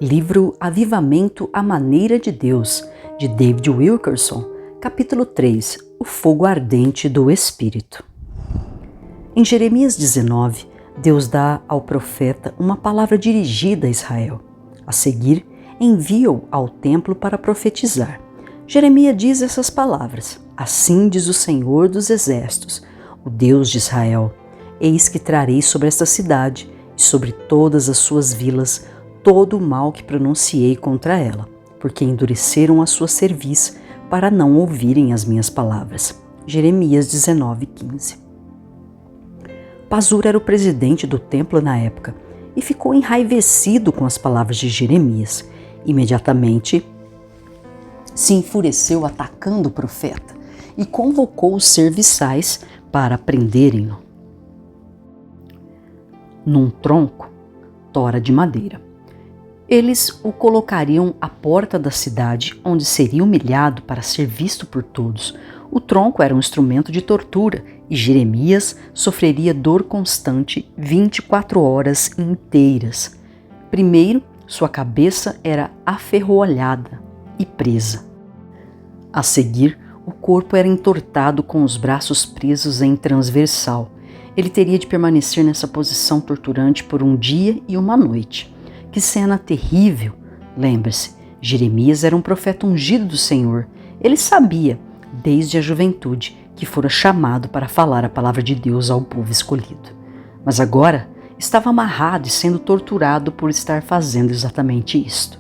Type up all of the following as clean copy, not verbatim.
Livro Avivamento à Maneira de Deus, de David Wilkerson, capítulo 3, O Fogo Ardente do Espírito. Em Jeremias 19, Deus dá ao profeta uma palavra dirigida a Israel. A seguir, envia-o ao templo para profetizar. Jeremias diz essas palavras: Assim diz o Senhor dos Exércitos, o Deus de Israel: Eis que trarei sobre esta cidade e sobre todas as suas vilas todo o mal que pronunciei contra ela, porque endureceram a sua cerviz para não ouvirem as minhas palavras. Jeremias 19:15. Pazur era o presidente do templo na época e ficou enraivecido com as palavras de Jeremias. Imediatamente se enfureceu atacando o profeta e convocou os serviçais para prenderem-no num tronco, tora de madeira. Eles o colocariam à porta da cidade, onde seria humilhado para ser visto por todos. O tronco era um instrumento de tortura e Jeremias sofreria dor constante 24 horas inteiras. Primeiro, sua cabeça era aferroalhada e presa. A seguir, o corpo era entortado com os braços presos em transversal. Ele teria de permanecer nessa posição torturante por um dia e uma noite. Que cena terrível! Lembre-se, Jeremias era um profeta ungido do Senhor. Ele sabia, desde a juventude, que fora chamado para falar a palavra de Deus ao povo escolhido. Mas agora estava amarrado e sendo torturado por estar fazendo exatamente isto.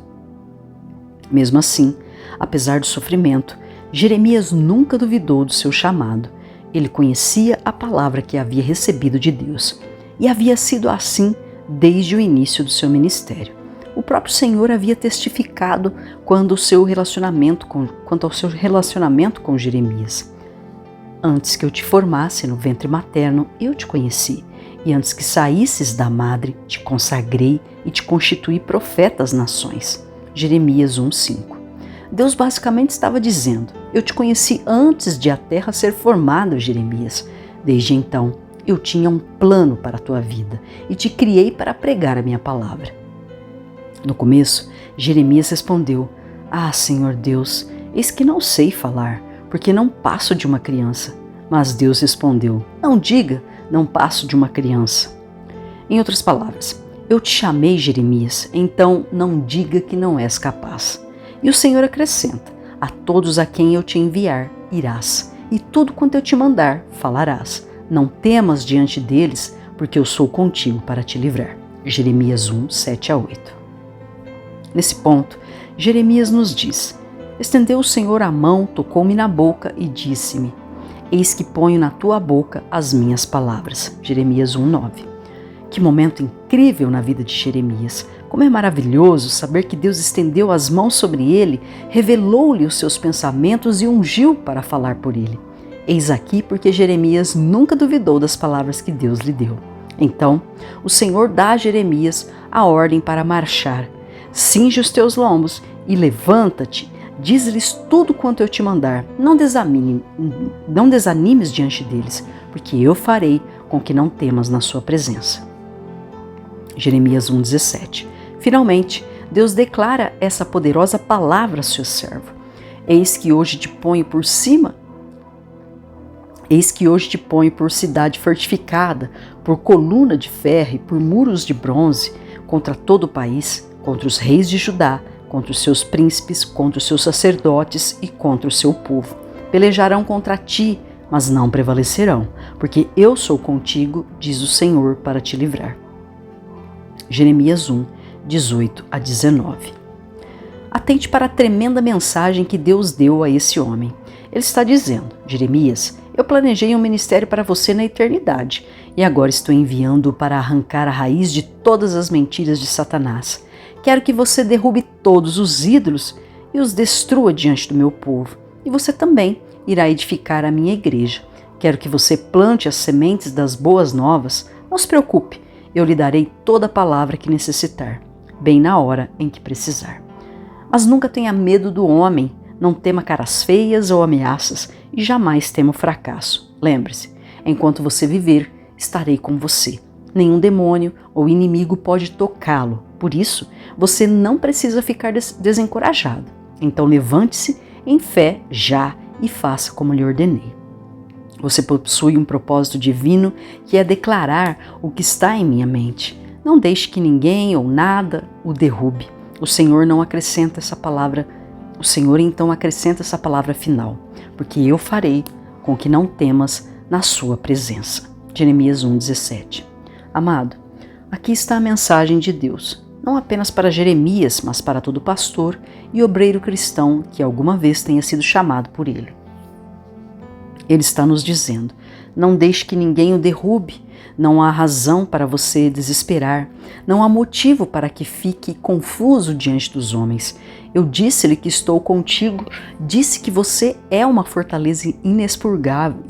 Mesmo assim, apesar do sofrimento, Jeremias nunca duvidou do seu chamado. Ele conhecia a palavra que havia recebido de Deus e havia sido assim desde o início do seu ministério. O próprio Senhor havia testificado quanto ao seu relacionamento com Jeremias. Antes que eu te formasse no ventre materno, eu te conheci, e antes que saísses da madre, te consagrei e te constituí profeta às nações. Jeremias 1:5. Deus basicamente estava dizendo: eu te conheci antes de a terra ser formada, Jeremias. Desde então, eu tinha um plano para a tua vida e te criei para pregar a minha palavra. No começo, Jeremias respondeu: Ah, Senhor Deus, eis que não sei falar, porque não passo de uma criança. Mas Deus respondeu: Não diga, não passo de uma criança. Em outras palavras, eu te chamei, Jeremias, então não diga que não és capaz. E o Senhor acrescenta: A todos a quem eu te enviar, irás, e tudo quanto eu te mandar, falarás. Não temas diante deles, porque eu sou contigo para te livrar. Jeremias 1:7-8. Nesse ponto, Jeremias nos diz: Estendeu o Senhor a mão, tocou-me na boca e disse-me: Eis que ponho na tua boca as minhas palavras. Jeremias 1:9. Que momento incrível na vida de Jeremias! Como é maravilhoso saber que Deus estendeu as mãos sobre ele, revelou-lhe os seus pensamentos e ungiu para falar por ele. Eis aqui porque Jeremias nunca duvidou das palavras que Deus lhe deu. Então, o Senhor dá a Jeremias a ordem para marchar. Cinge os teus lombos e levanta-te, diz-lhes tudo quanto eu te mandar. Não desanimes diante deles, porque eu farei com que não temas na sua presença. Jeremias 1:17. Finalmente, Deus declara essa poderosa palavra a seu servo. Eis que hoje te ponho por cidade fortificada, por coluna de ferro e por muros de bronze, contra todo o país, contra os reis de Judá, contra os seus príncipes, contra os seus sacerdotes e contra o seu povo. Pelejarão contra ti, mas não prevalecerão, porque eu sou contigo, diz o Senhor, para te livrar. Jeremias 1:18-19. Atente para a tremenda mensagem que Deus deu a esse homem. Ele está dizendo: Jeremias, eu planejei um ministério para você na eternidade e agora estou enviando-o para arrancar a raiz de todas as mentiras de Satanás. Quero que você derrube todos os ídolos e os destrua diante do meu povo. E você também irá edificar a minha igreja. Quero que você plante as sementes das boas novas. Não se preocupe, eu lhe darei toda a palavra que necessitar, bem na hora em que precisar. Mas nunca tenha medo do homem, não tema caras feias ou ameaças e jamais tema o fracasso. Lembre-se, enquanto você viver, estarei com você. Nenhum demônio ou inimigo pode tocá-lo, Por isso, você não precisa ficar desencorajado. Então levante-se em fé já e faça como lhe ordenei. Você possui um propósito divino que é declarar o que está em minha mente. Não deixe que ninguém ou nada o derrube. O Senhor então acrescenta essa palavra final, porque eu farei com que não temas na sua presença. Jeremias 1,17. Amado, aqui está a mensagem de Deus, não apenas para Jeremias, mas para todo pastor e obreiro cristão que alguma vez tenha sido chamado por ele. Ele está nos dizendo: não deixe que ninguém o derrube, não há razão para você desesperar, não há motivo para que fique confuso diante dos homens. Eu disse-lhe que estou contigo, disse que você é uma fortaleza inexpugnável,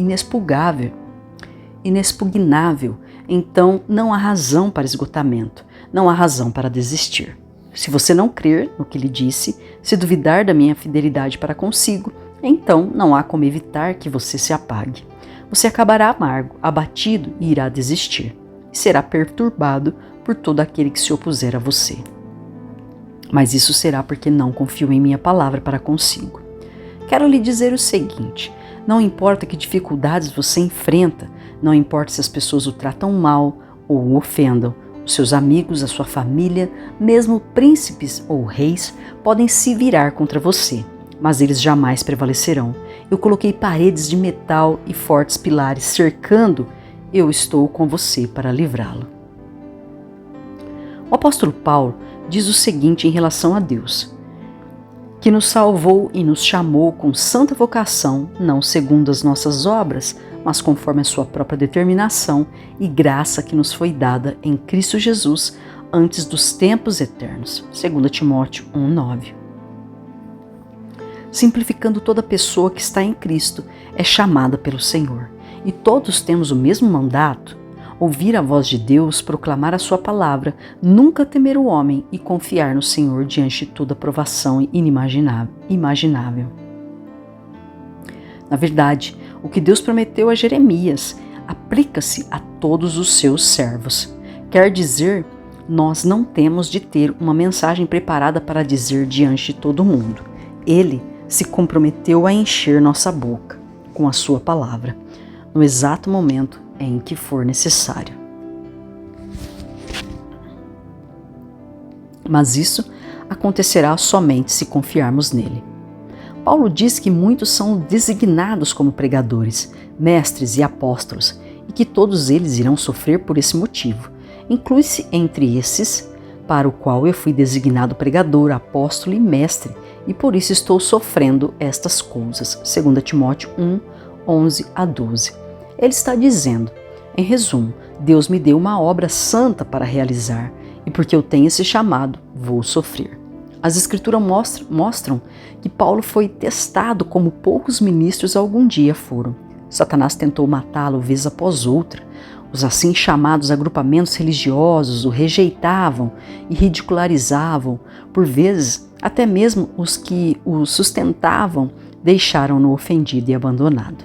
então não há razão para esgotamento, não há razão para desistir. Se você não crer no que lhe disse, se duvidar da minha fidelidade para consigo, então não há como evitar que você se apague. Você acabará amargo, abatido e irá desistir, e será perturbado por todo aquele que se opuser a você. Mas isso será porque não confio em minha palavra para consigo. Quero lhe dizer o seguinte: não importa que dificuldades você enfrenta, não importa se as pessoas o tratam mal ou o ofendam, os seus amigos, a sua família, mesmo príncipes ou reis, podem se virar contra você, mas eles jamais prevalecerão. Eu coloquei paredes de metal e fortes pilares cercando, eu estou com você para livrá-lo. O apóstolo Paulo diz o seguinte em relação a Deus: que nos salvou e nos chamou com santa vocação, não segundo as nossas obras, mas conforme a sua própria determinação e graça que nos foi dada em Cristo Jesus antes dos tempos eternos. 2 Timóteo 1,9. Simplificando, toda pessoa que está em Cristo é chamada pelo Senhor. E todos temos o mesmo mandato: ouvir a voz de Deus, proclamar a sua palavra, nunca temer o homem e confiar no Senhor diante de toda provação inimaginável. Na verdade, o que Deus prometeu a Jeremias aplica-se a todos os seus servos. Quer dizer, nós não temos de ter uma mensagem preparada para dizer diante de todo mundo. Ele se comprometeu a encher nossa boca com a sua palavra, no exato momento em que for necessário. Mas isso acontecerá somente se confiarmos nele. Paulo diz que muitos são designados como pregadores, mestres e apóstolos, e que todos eles irão sofrer por esse motivo. Inclui-se entre esses, para o qual eu fui designado pregador, apóstolo e mestre, e por isso estou sofrendo estas coisas. 2 Timóteo 1, 11 a 12. Ele está dizendo, em resumo, Deus me deu uma obra santa para realizar, e porque eu tenho esse chamado, vou sofrer. As Escrituras mostram que Paulo foi testado como poucos ministros algum dia foram. Satanás tentou matá-lo vez após outra. Os assim chamados agrupamentos religiosos o rejeitavam e ridicularizavam. Por vezes, até mesmo os que o sustentavam deixaram-no ofendido e abandonado.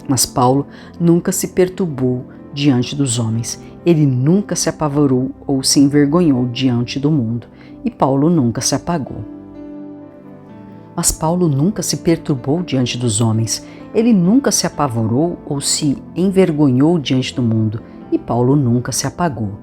Mas Paulo nunca se perturbou diante dos homens. Ele nunca se apavorou ou se envergonhou diante do mundo. E Paulo nunca se apagou. Mas Paulo nunca se perturbou diante dos homens. Ele nunca se apavorou ou se envergonhou diante do mundo. E Paulo nunca se apagou.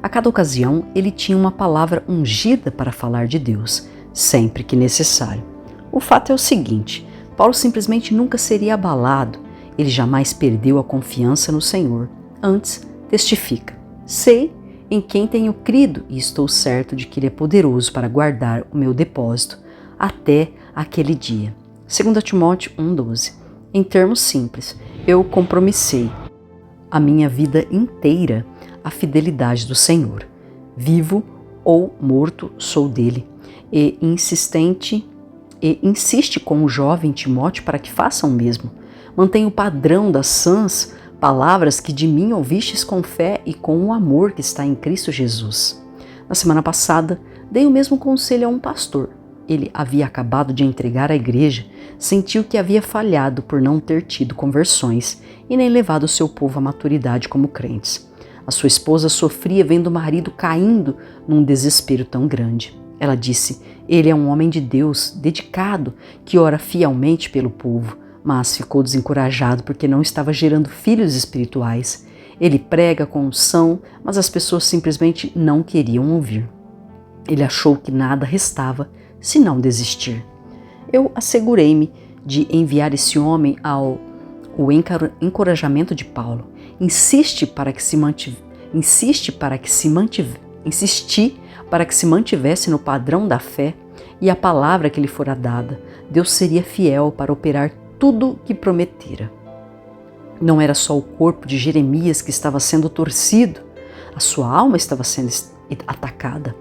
A cada ocasião, ele tinha uma palavra ungida para falar de Deus, sempre que necessário. O fato é o seguinte: Paulo simplesmente nunca seria abalado. Ele jamais perdeu a confiança no Senhor. Antes, testifica: sei em quem tenho crido e estou certo de que Ele é poderoso para guardar o meu depósito até aquele dia. 2 Timóteo 1,12. Em termos simples, eu compromissei a minha vida inteira à fidelidade do Senhor. Vivo ou morto sou dele. E insiste com o jovem Timóteo para que faça o mesmo. Mantenha o padrão das sãs palavras que de mim ouvistes com fé e com o amor que está em Cristo Jesus. Na semana passada, dei o mesmo conselho a um pastor. Ele havia acabado de entregar a igreja, sentiu que havia falhado por não ter tido conversões e nem levado seu povo à maturidade como crentes. A A sua esposa sofria vendo o marido caindo num desespero tão grande. Ela disse: ele é um homem de Deus, dedicado, que ora fielmente pelo povo, mas ficou desencorajado porque não estava gerando filhos espirituais. Ele prega com unção, mas as pessoas simplesmente não queriam ouvir. Ele achou que nada restava senão desistir. Eu assegurei-me de enviar esse homem ao encorajamento de Paulo. Insisti para que se mantivesse no padrão da fé e a palavra que lhe fora dada. Deus seria fiel para operar tudo que prometera. Não era só o corpo de Jeremias que estava sendo torcido, a sua alma estava sendo atacada.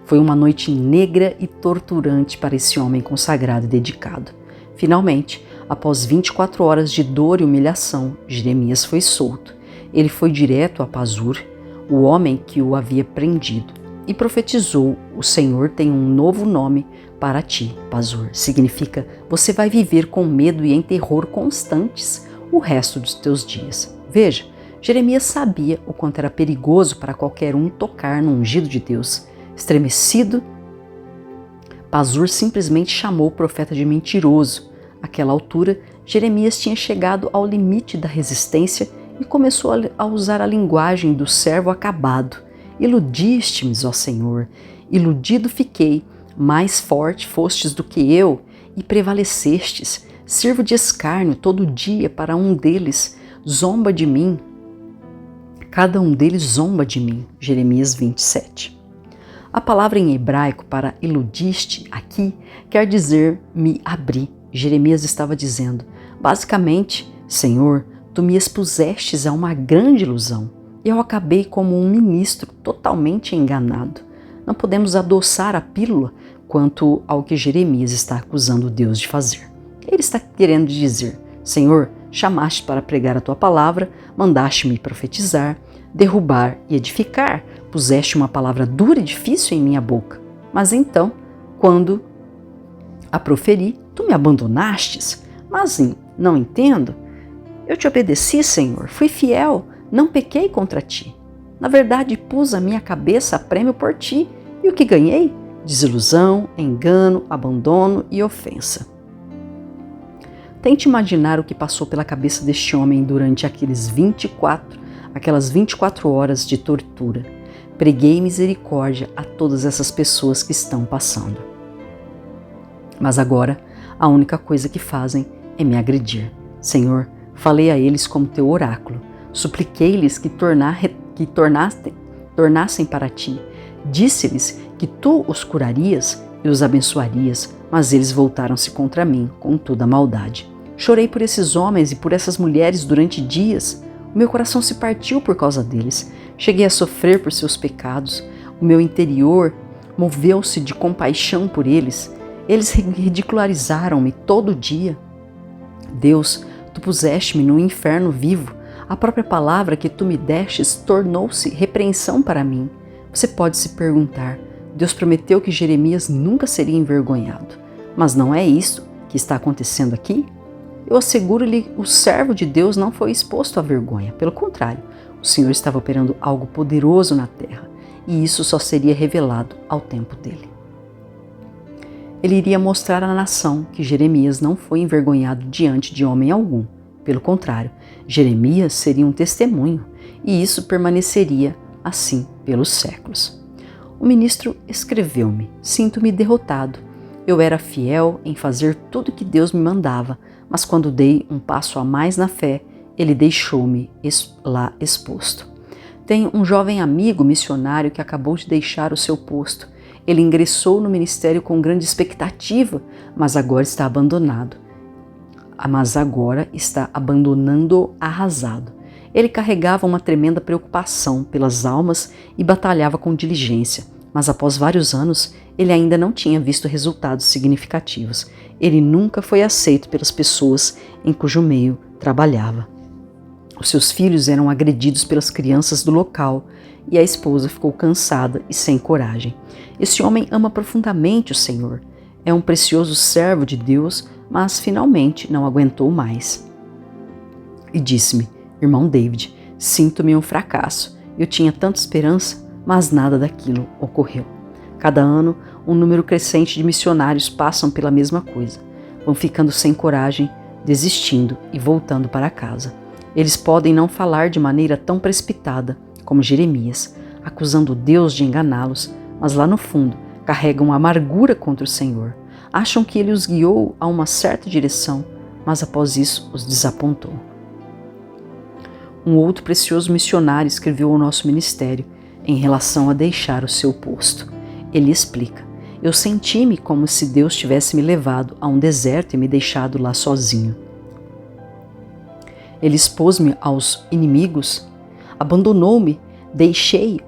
Foi uma noite negra e torturante para esse homem consagrado e dedicado. Finalmente, após 24 horas de dor e humilhação, Jeremias foi solto. Ele foi direto a Pazur, o homem que o havia prendido, e profetizou: o Senhor tem um novo nome para ti, Pazur. Significa: você vai viver com medo e em terror constantes o resto dos teus dias. Veja, Jeremias sabia o quanto era perigoso para qualquer um tocar no ungido de Deus. Estremecido, Pazur simplesmente chamou o profeta de mentiroso. Àquela altura, Jeremias tinha chegado ao limite da resistência e começou a usar a linguagem do servo acabado. Iludiste-me, ó Senhor, iludido fiquei, mais forte fostes do que eu e prevalecestes. Sirvo de escárnio todo dia para um deles, zomba de mim. Cada um deles zomba de mim. Jeremias 27. A palavra em hebraico para iludiste aqui quer dizer me abri. Jeremias estava dizendo, basicamente: Senhor, tu me expusestes a uma grande ilusão. Eu acabei como um ministro totalmente enganado. Não podemos adoçar a pílula quanto ao que Jeremias está acusando Deus de fazer. Ele está querendo dizer: Senhor, chamaste para pregar a tua palavra, mandaste-me profetizar, derrubar e edificar, puseste uma palavra dura e difícil em minha boca. Mas então, quando a proferi, tu me abandonastes. Mas não entendo. Eu te obedeci, Senhor, fui fiel, não pequei contra ti. Na verdade, pus a minha cabeça a prêmio por ti. E o que ganhei? Desilusão, engano, abandono e ofensa. Tente imaginar o que passou pela cabeça deste homem durante aquelas 24 horas de tortura. Preguei misericórdia a todas essas pessoas que estão passando. Mas agora, a única coisa que fazem é me agredir. Senhor, falei a eles como teu oráculo. Supliquei-lhes que tornassem para ti. Disse-lhes que tu os curarias e os abençoarias, mas eles voltaram-se contra mim com toda a maldade. Chorei por esses homens e por essas mulheres durante dias. O meu coração se partiu por causa deles. Cheguei a sofrer por seus pecados. O meu interior moveu-se de compaixão por eles. Eles ridicularizaram-me todo dia. Deus, tu puseste-me no inferno vivo. A própria palavra que tu me destes tornou-se repreensão para mim. Você pode se perguntar: Deus prometeu que Jeremias nunca seria envergonhado. Mas não é isso que está acontecendo aqui? Eu asseguro-lhe, o servo de Deus não foi exposto à vergonha. Pelo contrário, o Senhor estava operando algo poderoso na terra, e isso só seria revelado ao tempo dele. Ele iria mostrar à nação que Jeremias não foi envergonhado diante de homem algum. Pelo contrário, Jeremias seria um testemunho, e isso permaneceria assim pelos séculos. O ministro escreveu-me: sinto-me derrotado. Eu era fiel em fazer tudo que Deus me mandava, mas quando dei um passo a mais na fé, ele deixou-me lá exposto. Tenho um jovem amigo missionário que acabou de deixar o seu posto. Ele ingressou no ministério com grande expectativa, mas agora está abandonando arrasado. Ele carregava uma tremenda preocupação pelas almas e batalhava com diligência, mas após vários anos, ele ainda não tinha visto resultados significativos. Ele nunca foi aceito pelas pessoas em cujo meio trabalhava. Os seus filhos eram agredidos pelas crianças do local e a esposa ficou cansada e sem coragem. Esse homem ama profundamente o Senhor. É um precioso servo de Deus, mas finalmente não aguentou mais. E disse-me: irmão David, Sinto-me um fracasso. Eu tinha tanta esperança, mas nada daquilo ocorreu. Cada ano, um número crescente de missionários passam pela mesma coisa. Vão ficando sem coragem, desistindo e voltando para casa. Eles podem não falar de maneira tão precipitada como Jeremias, acusando Deus de enganá-los, mas lá no fundo carregam amargura contra o Senhor. Acham que ele os guiou a uma certa direção, mas após isso os desapontou. Um outro precioso missionário escreveu ao nosso ministério em relação a deixar o seu posto. Ele explica: eu senti-me como se Deus tivesse me levado a um deserto e me deixado lá sozinho. Ele expôs-me aos inimigos, abandonou-me, deixei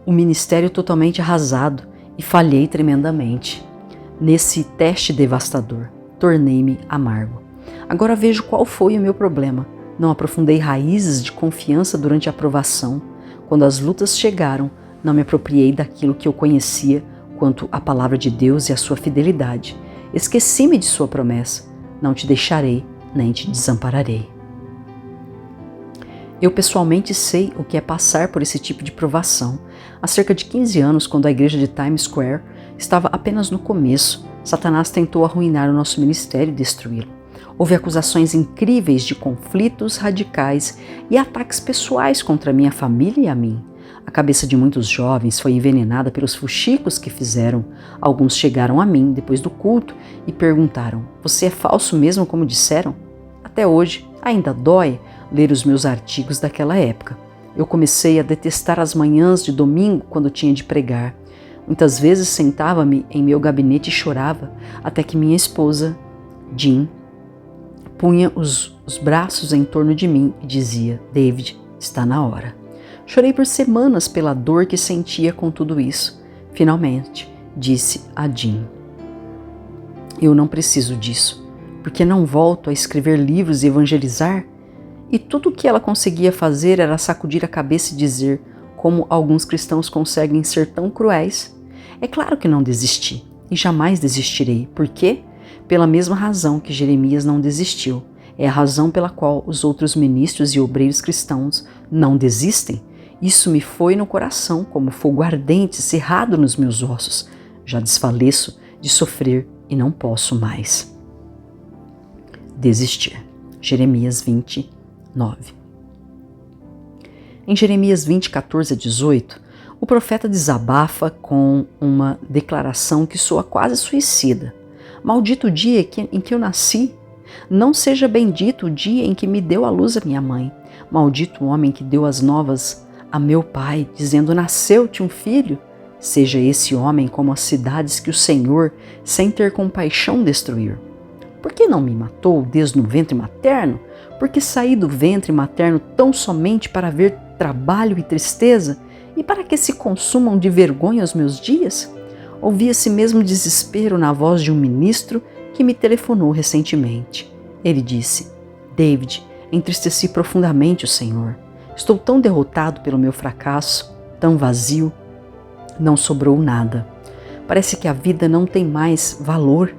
o ministério totalmente arrasado e falhei tremendamente. Nesse teste devastador, tornei-me amargo. Agora vejo qual foi o meu problema. Não aprofundei raízes de confiança durante a provação. Quando as lutas chegaram, não me apropriei daquilo que eu conhecia quanto à palavra de Deus e a sua fidelidade. Esqueci-me de sua promessa. Não te deixarei, nem te desampararei. Eu pessoalmente sei o que é passar por esse tipo de provação. Há cerca de 15 anos, quando a igreja de Times Square estava apenas no começo, Satanás tentou arruinar o nosso ministério e destruí-lo. Houve acusações incríveis de conflitos radicais e ataques pessoais contra minha família e a mim. A cabeça de muitos jovens foi envenenada pelos fuxicos que fizeram. Alguns chegaram a mim depois do culto e perguntaram: "Você é falso mesmo como disseram?" Até hoje, ainda dói ler os meus artigos daquela época. Eu comecei a detestar as manhãs de domingo quando tinha de pregar. Muitas vezes sentava-me em meu gabinete e chorava, até que minha esposa, Jean, punha os braços em torno de mim e dizia: "David, está na hora." Chorei por semanas pela dor que sentia com tudo isso. Finalmente, disse a Jean: "Eu não preciso disso, porque não volto a escrever livros e evangelizar?" E tudo o que ela conseguia fazer era sacudir a cabeça e dizer: "Como alguns cristãos conseguem ser tão cruéis?" É claro que não desisti, e jamais desistirei. Por quê? Pela mesma razão que Jeremias não desistiu. É a razão pela qual os outros ministros e obreiros cristãos não desistem. Isso me foi no coração como fogo ardente cerrado nos meus ossos. Já desfaleço de sofrer e não posso mais desistir. Jeremias 20, 9. Em Jeremias 20, 14 a 18, o profeta desabafa com uma declaração que soa quase suicida. Maldito o dia em que eu nasci. Não seja bendito o dia em que me deu à luz a minha mãe. Maldito o homem que deu as novas a meu pai, dizendo: "Nasceu-te um filho." Seja esse homem como as cidades que o Senhor, sem ter compaixão, destruir. Por que não me matou desde o ventre materno? Porque saí do ventre materno tão somente para ver trabalho e tristeza, e para que se consumam de vergonha os meus dias? Ouvi esse mesmo desespero na voz de um ministro que me telefonou recentemente. Ele disse: "David, entristeci profundamente o Senhor. Estou tão derrotado pelo meu fracasso, tão vazio. Não sobrou nada. Parece que a vida não tem mais valor."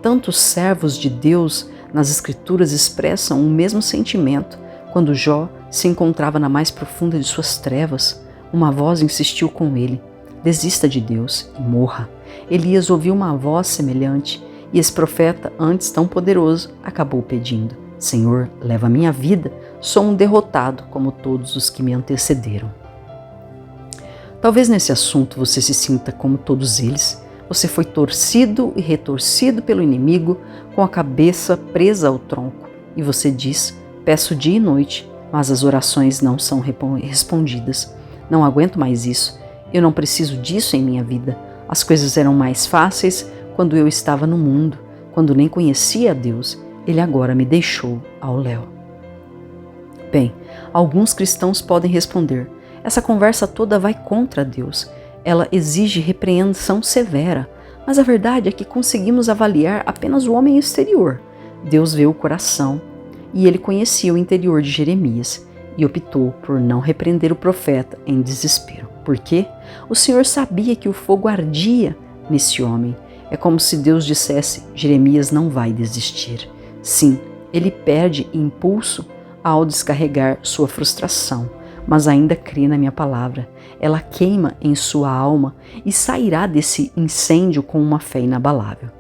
Tantos servos de Deus nas Escrituras expressam o mesmo sentimento. Quando Jó se encontrava na mais profunda de suas trevas, uma voz insistiu com ele: "Desista de Deus e morra." Elias ouviu uma voz semelhante e esse profeta, antes tão poderoso, acabou pedindo: "Senhor, leva a minha vida, sou um derrotado como todos os que me antecederam." Talvez nesse assunto você se sinta como todos eles. Você foi torcido e retorcido pelo inimigo, com a cabeça presa ao tronco. E você diz: "Peço dia e noite, mas as orações não são respondidas. Não aguento mais isso. Eu não preciso disso em minha vida. As coisas eram mais fáceis quando eu estava no mundo, quando nem conhecia a Deus. Ele agora me deixou ao léu." Bem, alguns cristãos podem responder: "Essa conversa toda vai contra Deus. Ela exige repreensão severa." Mas a verdade é que conseguimos avaliar apenas o homem exterior. Deus vê o coração, e ele conhecia o interior de Jeremias e optou por não repreender o profeta em desespero. Por quê? O Senhor sabia que o fogo ardia nesse homem. É como se Deus dissesse: "Jeremias não vai desistir." Sim, ele perde impulso ao descarregar sua frustração, mas ainda crê na minha palavra. Ela queima em sua alma e sairá desse incêndio com uma fé inabalável.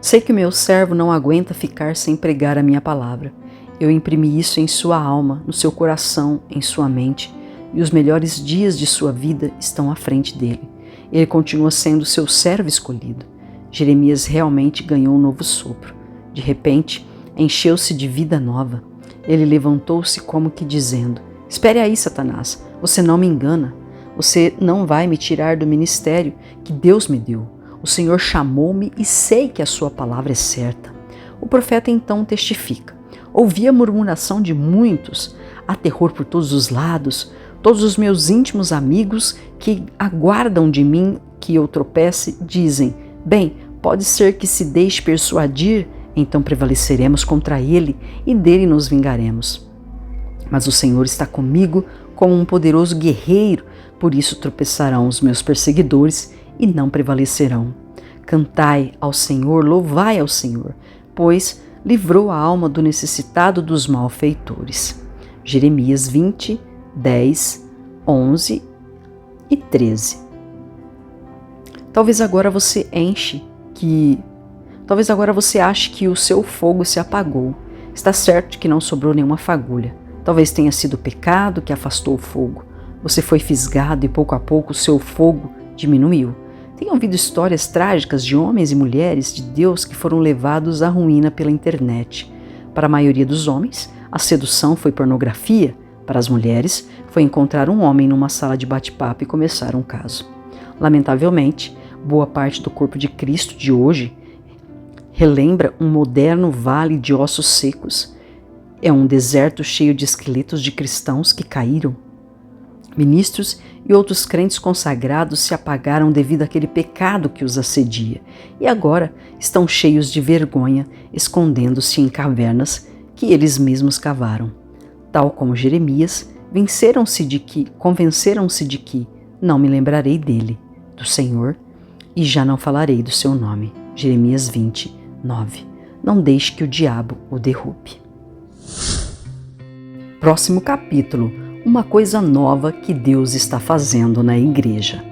Sei que o meu servo não aguenta ficar sem pregar a minha palavra. Eu imprimi isso em sua alma, no seu coração, em sua mente, e os melhores dias de sua vida estão à frente dele. Ele continua sendo seu servo escolhido. Jeremias realmente ganhou um novo sopro. De repente, encheu-se de vida nova. Ele levantou-se como que dizendo: espere aí, Satanás, você não me engana. Você não vai me tirar do ministério que Deus me deu. O Senhor chamou-me e sei que a sua palavra é certa. O profeta então testifica: ouvi a murmuração de muitos, há terror por todos os lados. Todos os meus íntimos amigos que aguardam de mim que eu tropece dizem: bem, pode ser que se deixe persuadir, então prevaleceremos contra ele e dele nos vingaremos. Mas o Senhor está comigo como um poderoso guerreiro, por isso tropeçarão os meus perseguidores e não prevalecerão. Cantai ao Senhor, louvai ao Senhor, pois livrou a alma do necessitado dos malfeitores. Jeremias 20, 10, 11 e 13. Talvez agora você ache que o seu fogo se apagou. Está certo que não sobrou nenhuma fagulha. Talvez tenha sido o pecado que afastou o fogo. Você foi fisgado e pouco a pouco o seu fogo diminuiu. Tenho ouvido histórias trágicas de homens e mulheres de Deus que foram levados à ruína pela internet. Para a maioria dos homens, a sedução foi pornografia. Para as mulheres, foi encontrar um homem numa sala de bate-papo e começar um caso. Lamentavelmente, boa parte do corpo de Cristo de hoje relembra um moderno vale de ossos secos. É um deserto cheio de esqueletos de cristãos que caíram. Ministros e outros crentes consagrados se apagaram devido àquele pecado que os assedia e agora estão cheios de vergonha, escondendo-se em cavernas que eles mesmos cavaram. Tal como Jeremias, convenceram-se de que não me lembrarei dele, do Senhor, e já não falarei do seu nome. Jeremias 20, 9. Não deixe que o diabo o derrube. Próximo capítulo: uma coisa nova que Deus está fazendo na igreja.